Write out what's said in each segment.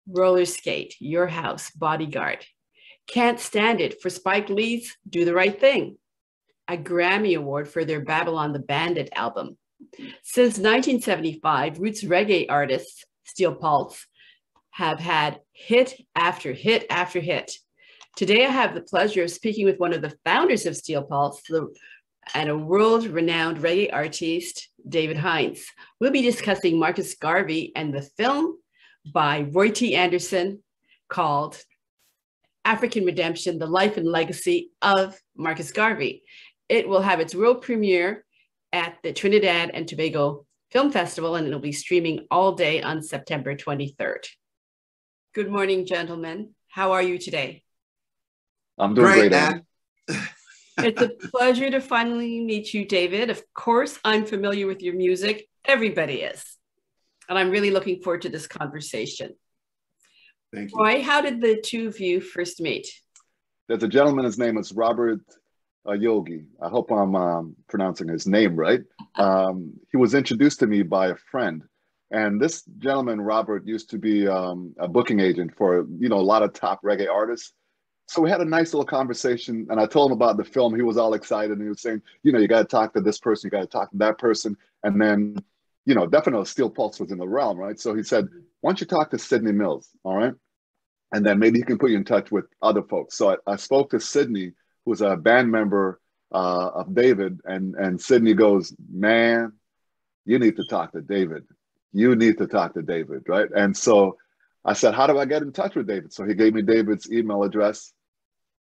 Roller Skate, Your House, Bodyguard. Can't Stand It for Spike Lee's Do the Right Thing. A Grammy Award for their Babylon the Bandit album. Since 1975, roots reggae artists, Steel Pulse, have had hit after hit after hit. Today, I have the pleasure of speaking with one of the founders of Steel Pulse and a world-renowned reggae artist, David Hinds. We'll be discussing Marcus Garvey and the film by Roy T. Anderson called African Redemption, The Life and Legacy of Marcus Garvey. It will have its world premiere at the Trinidad and Tobago Film Festival, and it'll be streaming all day on September 23rd. Good morning, gentlemen. How are you today? I'm doing great, Anne. It's a pleasure to finally meet you, David. Of course, I'm familiar with your music. Everybody is. And I'm really looking forward to this conversation. Thank you. Roy, how did the two of you first meet? There's a gentleman, his name is Robert Yogi. I hope I'm pronouncing his name right. He was introduced to me by a friend. And this gentleman, Robert, used to be a booking agent for, a lot of top reggae artists. So we had a nice little conversation, and I told him about the film. He was all excited, and he was saying, you got to talk to this person, you got to talk to that person. And then, definitely Steel Pulse was in the realm, right? So he said, why don't you talk to Sydney Mills, all right? And then maybe he can put you in touch with other folks. So I spoke to Sydney, who was a band member of David, and Sydney goes, man, you need to talk to David. You need to talk to David, right? And so I said, how do I get in touch with David? So he gave me David's email address.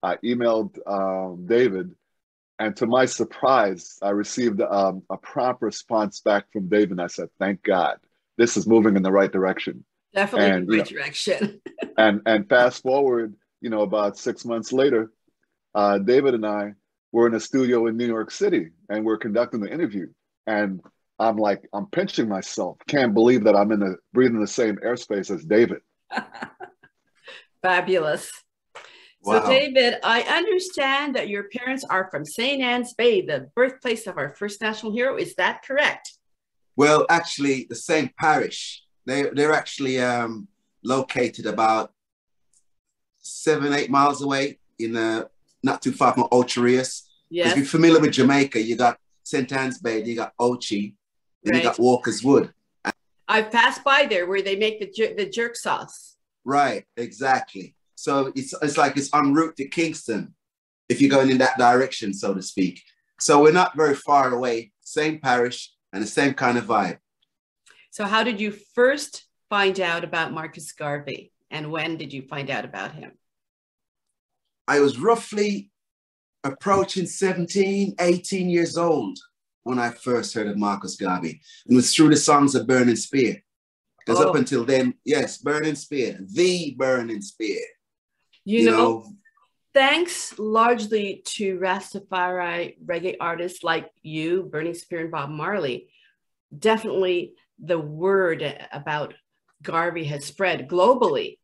I emailed David, and to my surprise, I received a prompt response back from David. And I said, thank God, this is moving in the right direction. Definitely in the right direction. and fast forward, about 6 months later, David and I were in a studio in New York City, and we're conducting the interview. And I'm pinching myself. Can't believe that I'm breathing the same airspace as David. Fabulous. Wow. So David, I understand that your parents are from St. Anne's Bay, the birthplace of our first national hero. Is that correct? Well, actually, the same parish. They're actually located about 7-8 miles away not too far from Ocherius. Yes. If you're familiar with Jamaica, you got St. Anne's Bay, you got Ochi, and you got Walker's Wood. I've passed by there where they make the jerk sauce. Right, exactly. So it's like it's en route to Kingston, if you're going in that direction, so to speak. So we're not very far away, same parish and the same kind of vibe. So how did you first find out about Marcus Garvey, and when did you find out about him? I was roughly approaching 17, 18 years old when I first heard of Marcus Garvey. And it was through the songs of Burning Spear. Because up until then, yes, Burning Spear, the Burning Spear. You know, thanks largely to Rastafari reggae artists like you, Burning Spear and Bob Marley, definitely the word about Garvey has spread globally.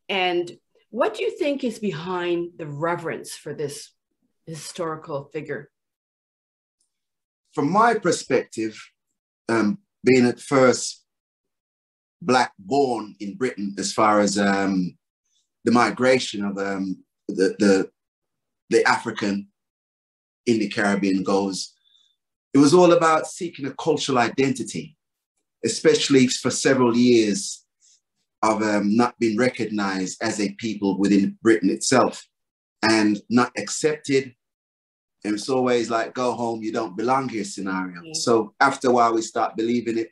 And what do you think is behind the reverence for this historical figure? From my perspective, being at first Black born in Britain, as far as the migration of the African in the Caribbean goes, it was all about seeking a cultural identity, especially for several years of not being recognized as a people within Britain itself and not accepted. And it's always like, go home, you don't belong here scenario. Yeah. So after a while, we start believing it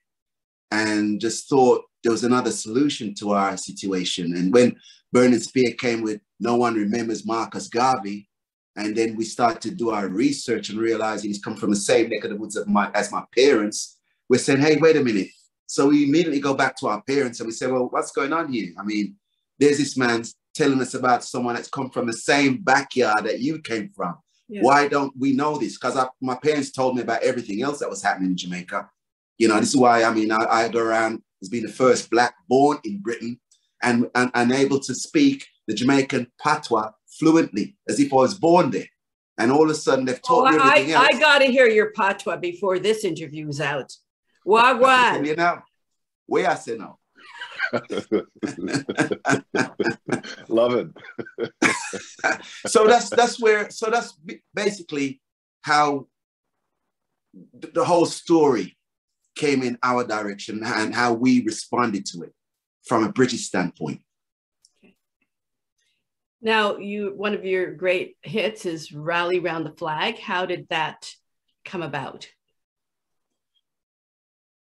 and just thought there was another solution to our situation. And when Burning Spear came with No One Remembers Marcus Garvey, and then we started to do our research and realizing he's come from the same neck of the woods as my parents, we're saying, hey, wait a minute. So we immediately go back to our parents and we say, well, what's going on here? I mean, there's this man telling us about someone that's come from the same backyard that you came from. Yeah. Why don't we know this? Because my parents told me about everything else that was happening in Jamaica. This is why, I go around as being the first Black born in Britain and able to speak the Jamaican patois fluently, as if I was born there. And all of a sudden they've taught me everything else. I got to hear your patois before this interview is out. Wagwan. You know, where I say no. love it. So that's basically how the whole story came in our direction and how we responded to it from a British standpoint. Now, one of your great hits is Rally Round the Flag. How did that come about?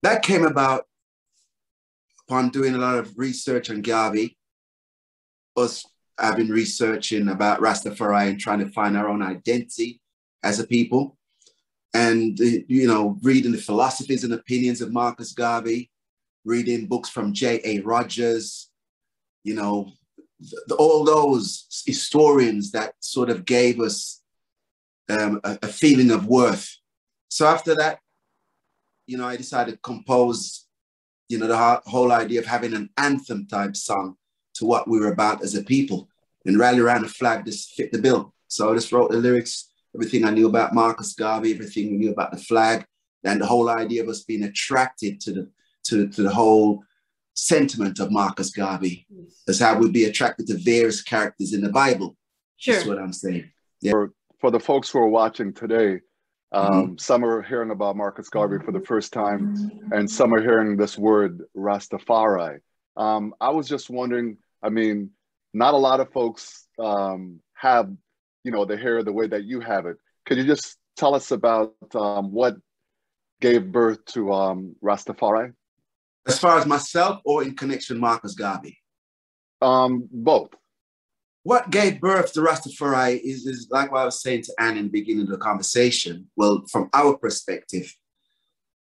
That came about upon doing a lot of research on Garvey. I've been researching about Rastafari and trying to find our own identity as a people. And, reading the philosophies and opinions of Marcus Garvey, reading books from J.A. Rogers, all those historians that sort of gave us a feeling of worth. So after that, I decided to compose, the whole idea of having an anthem type song to what we were about as a people. And Rally Around the Flag just fit the bill. So I just wrote the lyrics, everything I knew about Marcus Garvey, everything we knew about the flag, and the whole idea of us being attracted to the whole sentiment of Marcus Garvey. That's how we'd be attracted to various characters in the Bible. Sure. That's what I'm saying. Yeah. For the folks who are watching today, some are hearing about Marcus Garvey for the first time, and some are hearing this word Rastafari. I was just wondering, not a lot of folks have, the hair the way that you have it. Could you just tell us about what gave birth to Rastafari? As far as myself or in connection with Marcus Garvey? Both. What gave birth to Rastafari is like what I was saying to Anne in the beginning of the conversation. Well, from our perspective,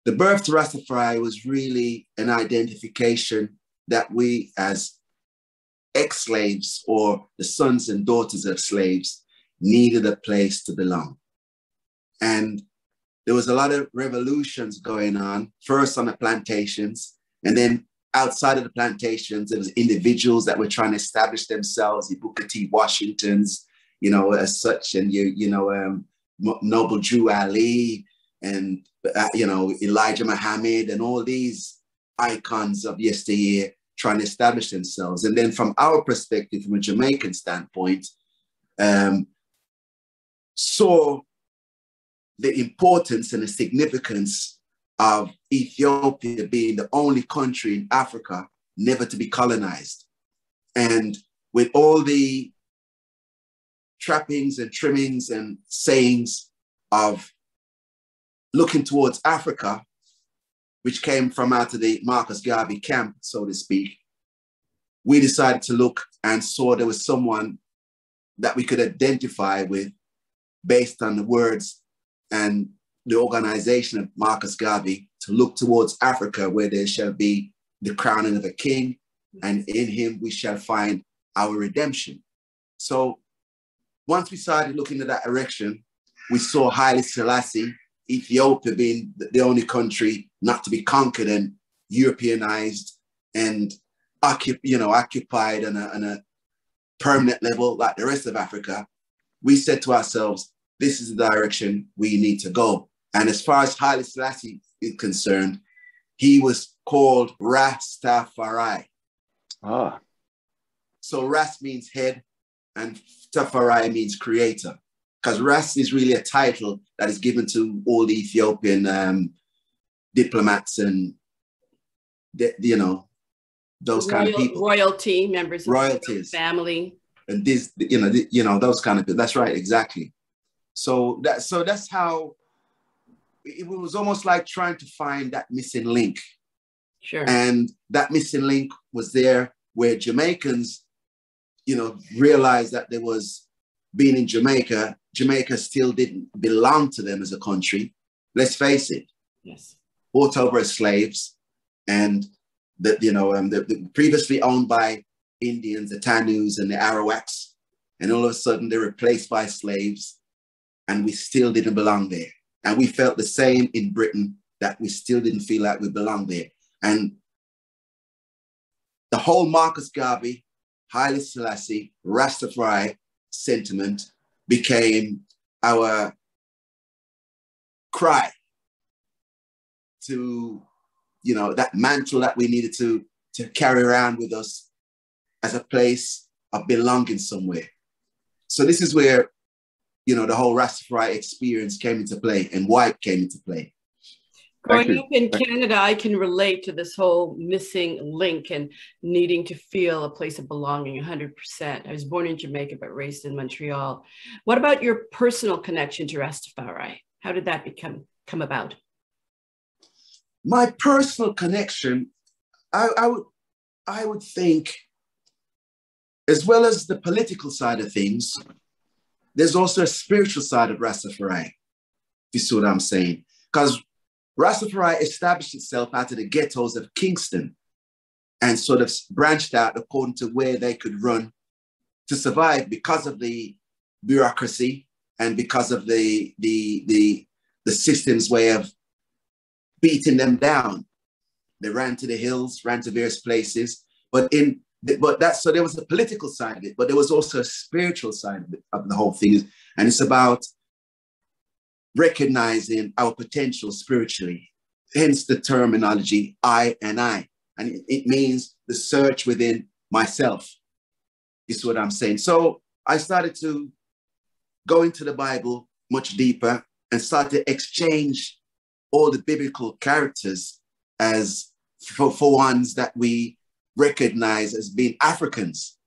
the birth to Rastafari was really an identification that we as ex-slaves or the sons and daughters of slaves needed a place to belong. And there was a lot of revolutions going on, first on the plantations, and then outside of the plantations, there was individuals that were trying to establish themselves, the Booker T. Washingtons, as such, and Noble Drew Ali, and Elijah Muhammad, and all these icons of yesteryear trying to establish themselves. And then from our perspective, from a Jamaican standpoint, saw the importance and the significance of Ethiopia being the only country in Africa never to be colonized. And with all the trappings and trimmings and sayings of looking towards Africa, which came from out of the Marcus Garvey camp, so to speak, we decided to look and saw there was someone that we could identify with based on the words and the organization of Marcus Garvey, to look towards Africa, where there shall be the crowning of a king, and in him we shall find our redemption. So once we started looking at that direction, we saw Haile Selassie, Ethiopia being the only country not to be conquered and Europeanized and occupied on a permanent level like the rest of Africa. We said to ourselves, this is the direction we need to go. And as far as Haile Selassie is concerned, he was called Rastafari. Ah. So Rast means head and Tafari means creator. Because Rast is really a title that is given to all the Ethiopian diplomats and, those kind of people. Royalty, members of royalties, the family. And this, those kind of people. That's right, exactly. So that's how it was almost like trying to find that missing link. Sure. And that missing link was there where Jamaicans, realized that there was, being in Jamaica still didn't belong to them as a country. Let's face it. Yes. Bought over as slaves, and the previously owned by Indians, the Tanus and the Arawaks, and all of a sudden they're replaced by slaves, and we still didn't belong there. And we felt the same in Britain, that we still didn't feel like we belonged there. And the whole Marcus Garvey, Haile Selassie, Rastafari sentiment became our cry to, that mantle that we needed to carry around with us as a place of belonging somewhere. So this is where, you know, the whole Rastafari experience came into play and white came into play. Growing up in Canada, I can relate to this whole missing link and needing to feel a place of belonging 100%. I was born in Jamaica, but raised in Montreal. What about your personal connection to Rastafari? How did that come about? My personal connection, I would think, as well as the political side of things, there's also a spiritual side of Rastafari. You see what I'm saying? Because Rastafari established itself out of the ghettos of Kingston and sort of branched out according to where they could run to survive because of the bureaucracy and because of the system's way of beating them down. They ran to the hills, ran to various places, so there was a political side of it, but there was also a spiritual side of the whole thing. And it's about recognizing our potential spiritually, hence the terminology I and I. And it means the search within myself, is what I'm saying. So I started to go into the Bible much deeper and start to exchange all the biblical characters as for ones that we recognize as being Africans.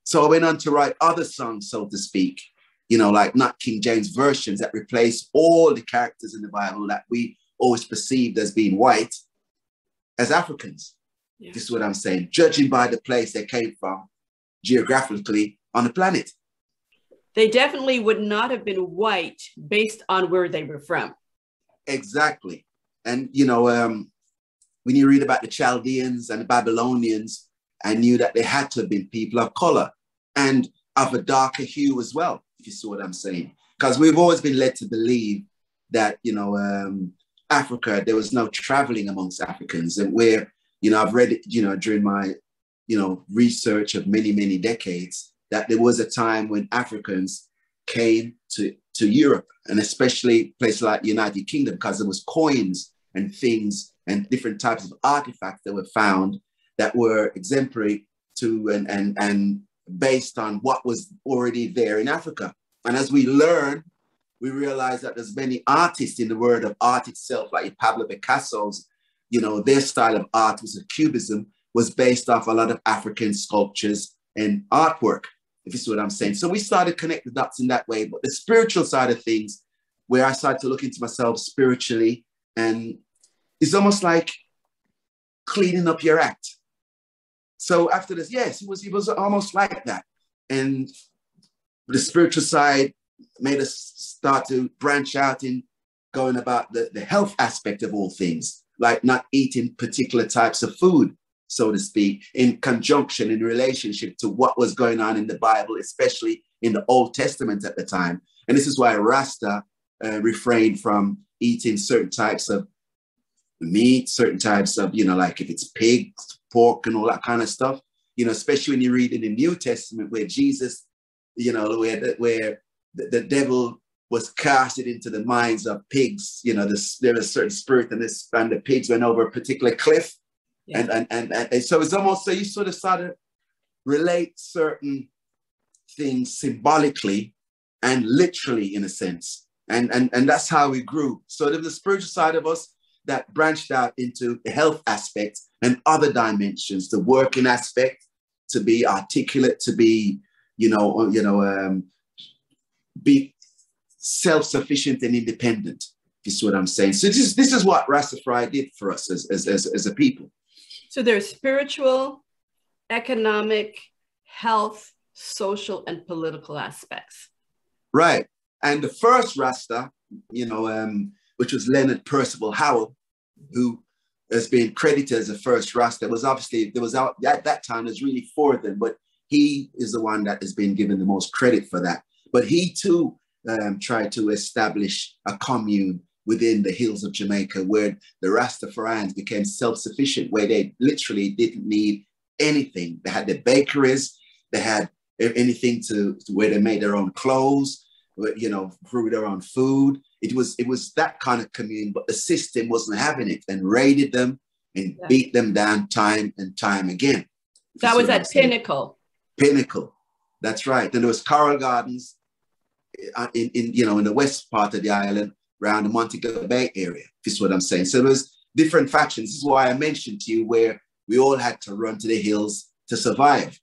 So I went on to write other songs, so to speak, you know, like not King James versions that replace all the characters in the Bible that we always perceived as being white as Africans. Yeah. This is what I'm saying, judging by the place they came from geographically on the planet. They definitely would not have been white based on where they were from. Exactly. And, you know, when you read about the Chaldeans and the Babylonians, I knew that they had to have been people of color and of a darker hue as well, if you see what I'm saying. Because we've always been led to believe that, you know, Africa, there was no traveling amongst Africans. And where, you know, I've read it, you know, during my, you know, research of many, many decades, that there was a time when Africans came to Europe, and especially places like the United Kingdom, because there was coins and things and different types of artifacts that were found that were exemplary to and based on what was already there in Africa. And as we learn, we realize that there's many artists in the world of art itself, like Pablo Picasso's, you know, their style of art was Cubism, was based off a lot of African sculptures and artwork, if you see what I'm saying. So we started to connect the dots in that way. But the spiritual side of things, where I started to look into myself spiritually, and it's almost like cleaning up your act. So after this, yes, it was almost like that. And the spiritual side made us start to branch out in going about the health aspect of all things, like not eating particular types of food, so to speak, in conjunction, in relationship to what was going on in the Bible, especially in the Old Testament at the time. And this is why Rasta refrained from eating certain types of meat, certain types of, you know, like if it's pigs, pork and all that kind of stuff, you know, especially when you read in the New Testament where Jesus, you know, where the devil was casted into the minds of pigs, you know, there was a certain spirit and the pigs went over a particular cliff. Yeah. And so it's almost, so you sort of started relate certain things symbolically and literally in a sense. And that's how we grew. So there was the spiritual side of us that branched out into the health aspect and other dimensions, the working aspect, to be articulate, to be, be self-sufficient and independent. You see what I'm saying? So this is what Rastafari did for us as a people. So there's spiritual, economic, health, social, and political aspects. Right. And the first Rasta, which was Leonard Percival Howell, who has been credited as the first Rasta, was obviously, there was out at that time, there's really four of them, but he is the one that has been given the most credit for that. But he too tried to establish a commune within the hills of Jamaica where the Rastafarians became self-sufficient, where they literally didn't need anything. They had their bakeries, they had anything to where they made their own clothes, grew their own food. It was that kind of commune, but the system wasn't having it and raided them and beat them down time and time again. That was at Pinnacle. Pinnacle. That's right. Then there was coral gardens in the west part of the island, around the Montego Bay area. This is what I'm saying. So there was different factions. This is why I mentioned to you where we all had to run to the hills to survive.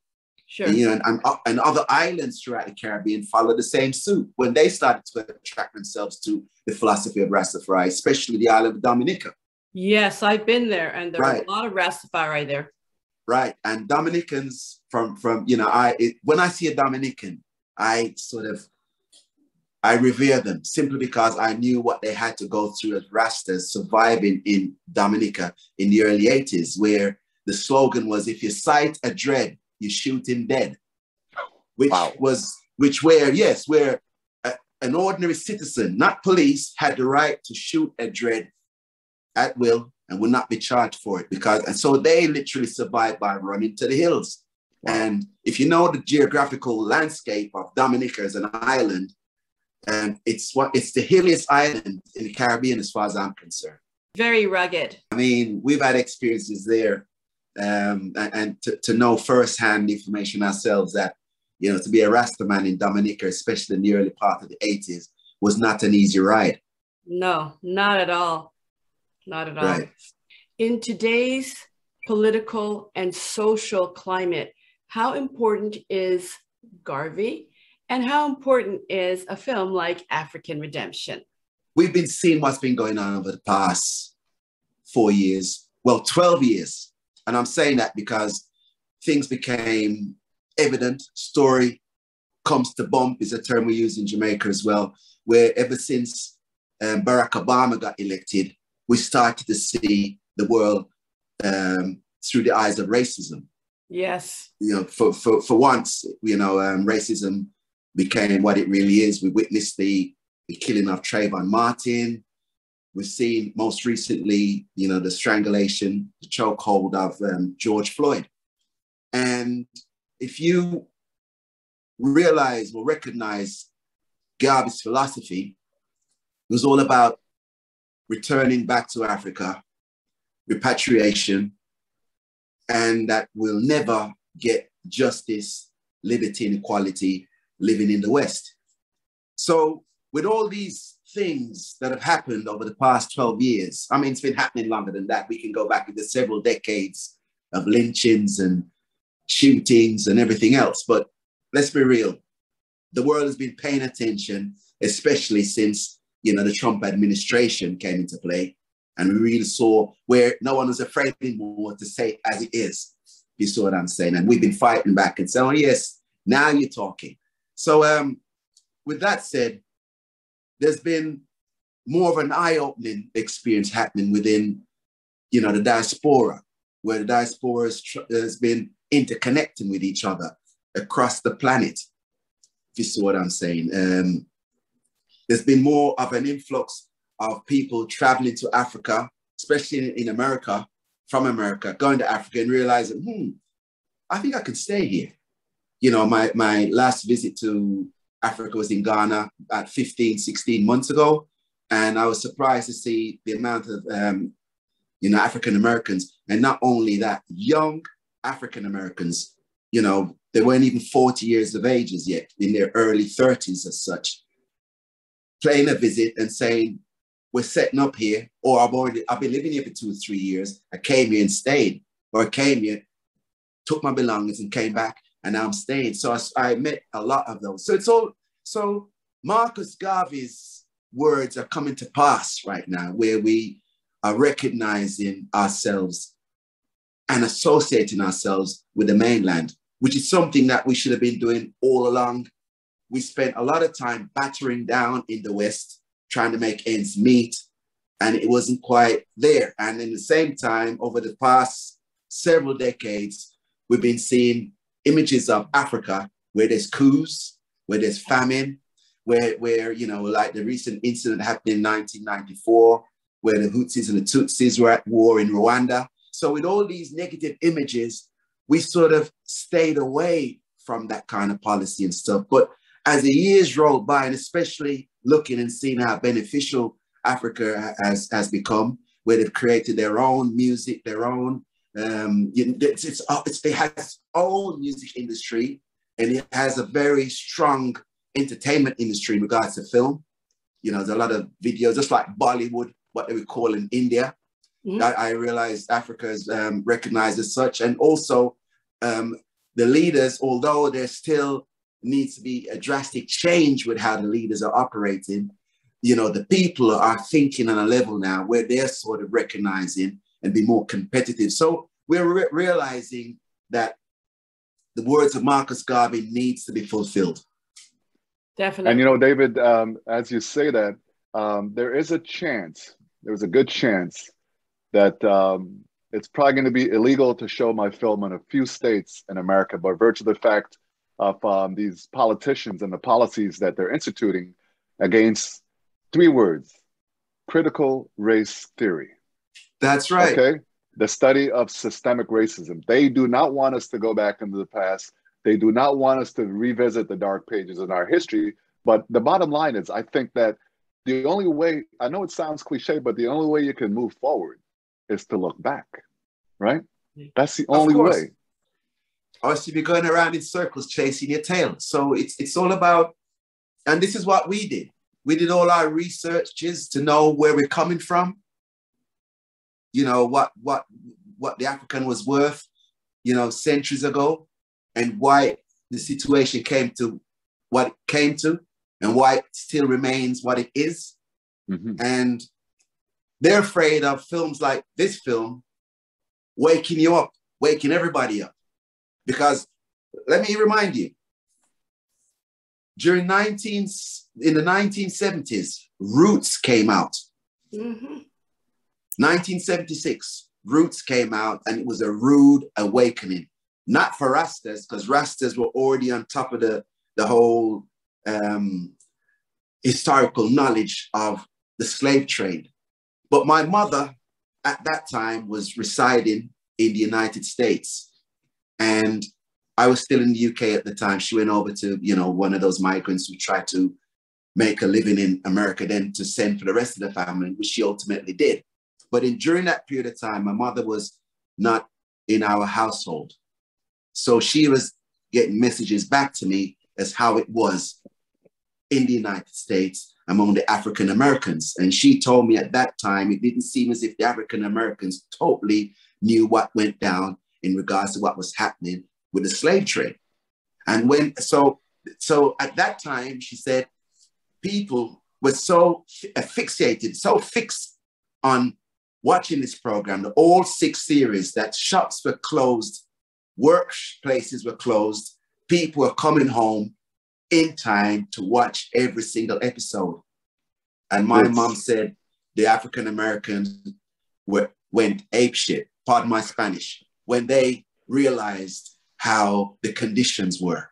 Sure. And other islands throughout the Caribbean followed the same suit when they started to attract themselves to the philosophy of Rastafari, especially the island of Dominica. Yes, I've been there, and there are a lot of Rastafari there. Right, and Dominicans when I see a Dominican, I revere them simply because I knew what they had to go through as Rastas surviving in Dominica in the early 80s, where the slogan was, if you sight a dread, you shoot him dead. Where an ordinary citizen, not police, had the right to shoot a dread at will and would not be charged for it, and so they literally survived by running to the hills. Wow. And if you know the geographical landscape of Dominica as an island, it's the hilliest island in the Caribbean as far as I'm concerned. Very rugged. I mean, we've had experiences there, and to know firsthand information ourselves that, to be a Rastaman in Dominica, especially in the early part of the 80s, was not an easy ride. No, not at all. Not at all. Right. In today's political and social climate, how important is Garvey, and how important is a film like African Redemption? We've been seeing what's been going on over the past 4 years, 12 years. And I'm saying that because things became evident. Story comes to bump is a term we use in Jamaica as well, where ever since Barack Obama got elected, we started to see the world through the eyes of racism. Yes. For once, racism became what it really is. We witnessed the killing of Trayvon Martin. We've seen most recently, the strangulation, the chokehold of George Floyd. And if you realize or recognize Garvey's philosophy, it was all about returning back to Africa, repatriation, and that we'll never get justice, liberty, and equality living in the West. So with all these things that have happened over the past 12 years, I mean, it's been happening longer than that. We can go back into several decades of lynchings and shootings and everything else. But let's be real. The world has been paying attention, especially since the Trump administration came into play, and we really saw where no one was afraid anymore to say it as it is. You saw what I'm saying? And we've been fighting back and saying, oh yes, now you're talking. So with that said, there's been more of an eye-opening experience happening within, the diaspora, where the diaspora has been interconnecting with each other across the planet. If you see what I'm saying. There's been more of an influx of people traveling to Africa, especially in America, from America, going to Africa and realizing, I think I can stay here. My last visit to Africa was in Ghana about 15, 16 months ago. And I was surprised to see the amount of, African Americans. And not only that, young African Americans, they weren't even 40 years of age as yet, in their early 30s as such, paying a visit and saying, we're setting up here, or I've been living here for 2 or 3 years. I came here and stayed, or I came here, took my belongings and came back, and now I'm staying. So I met a lot of those. So Marcus Garvey's words are coming to pass right now, where we are recognizing ourselves and associating ourselves with the mainland, which is something that we should have been doing all along. We spent a lot of time battering down in the West, trying to make ends meet, and it wasn't quite there. And in the same time, over the past several decades, we've been seeing images of Africa where there's coups, where there's famine, where like the recent incident happened in 1994, where the Hutsis and the Tutsis were at war in Rwanda. So with all these negative images, we sort of stayed away from that kind of policy and stuff. But as the years rolled by, and especially looking and seeing how beneficial Africa has become, where they've created their own music, their own, it has its own music industry, and it has a very strong entertainment industry in regards to film. You know, there's a lot of videos, just like Bollywood, what they would call in India. Mm-hmm. I realized Africa is recognized as such. And also the leaders, although there still needs to be a drastic change with how the leaders are operating, you know, the people are thinking on a level now where they're sort of recognizing and be more competitive. So we're realizing that the words of Marcus Garvey needs to be fulfilled. Definitely. And, you know, David, as you say that, there is a chance, there's a good chance that it's probably going to be illegal to show my film in a few states in America, by virtue of the fact of these politicians and the policies that they're instituting against 3 words: critical race theory. That's right. Okay. The study of systemic racism. They do not want us to go back into the past. They do not want us to revisit the dark pages in our history. But the bottom line is, I think that the only way, I know it sounds cliche, but the only way you can move forward is to look back, right? That's the only way. Or else you'd be going around in circles chasing your tail. So it's all about, and this is what we did. We did all our researches to know where we're coming from. You know, what the African was worth, you know, centuries ago, and why the situation came to what it came to, and why it still remains what it is. Mm-hmm. And they're afraid of films like this film waking you up, waking everybody up. Because let me remind you, in the 1970s, Roots came out. Mm-hmm. 1976, Roots came out, and it was a rude awakening. Not for Rastas, because Rastas were already on top of the whole historical knowledge of the slave trade. But my mother at that time was residing in the United States, and I was still in the UK at the time. She went over to, you know, one of those migrants who tried to make a living in America, then to send for the rest of the family, which she ultimately did. But during that period of time, my mother was not in our household. So she was getting messages back to me as how it was in the United States among the African Americans. And she told me at that time, it didn't seem as if the African Americans totally knew what went down in regards to what was happening with the slave trade. And so at that time, she said, people were so fixated, so fixed on watching this program, the all 6 series, that shops were closed, workplaces were closed, people were coming home in time to watch every single episode. And my mom said the African Americans went apeshit, pardon my Spanish, when they realized how the conditions were.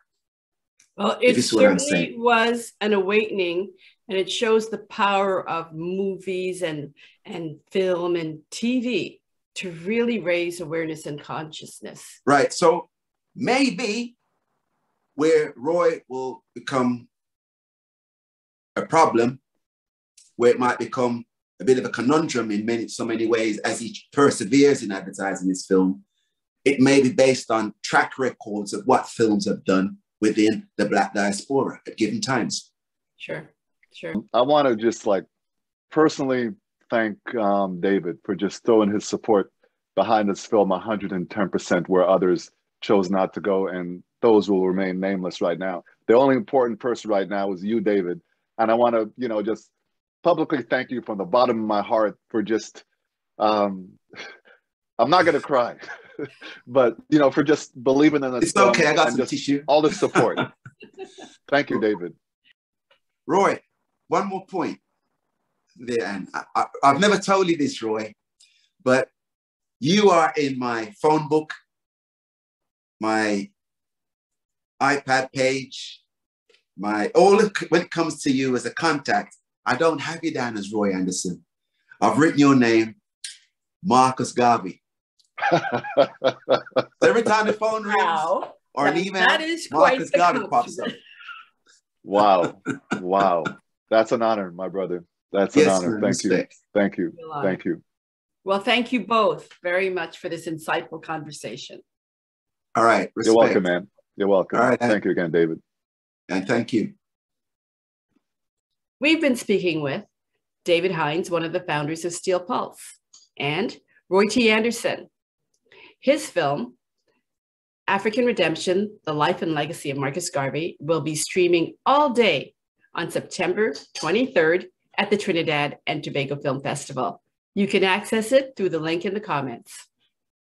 Well, it certainly was an awakening, and it shows the power of movies and film and TV to really raise awareness and consciousness. Right. So maybe where Roy will become a problem, where it might become a bit of a conundrum in so many ways as he perseveres in advertising his film, it may be based on track records of what films have done within the Black diaspora at given times. Sure. I want to just personally thank David for just throwing his support behind this film 110%, where others chose not to go, and those will remain nameless right now. The only important person right now is you, David. And I want to, just publicly thank you from the bottom of my heart for just, I'm not going to cry, but, for just believing in this. It's okay, I got some tissue. All the support. Thank you, David. Roy, one more point there, and I've never told you this, Roy, but you are in my phone book, my iPad page, when it comes to you as a contact, I don't have you down as Roy Anderson. I've written your name, Marcus Garvey. So every time the phone rings or an email, Marcus Garvey pops up. Wow. Wow. That's an honor, my brother. That's an honor. Thank you. Thank you. Thank you. Well, thank you both very much for this insightful conversation. All right. Respect. You're welcome, man. You're welcome. All right. Thank you again, David. And thank you. We've been speaking with David Hinds, one of the founders of Steel Pulse, and Roy T. Anderson. His film, African Redemption, The Life and Legacy of Marcus Garvey, will be streaming all day on September 23rd at the Trinidad and Tobago Film Festival. You can access it through the link in the comments.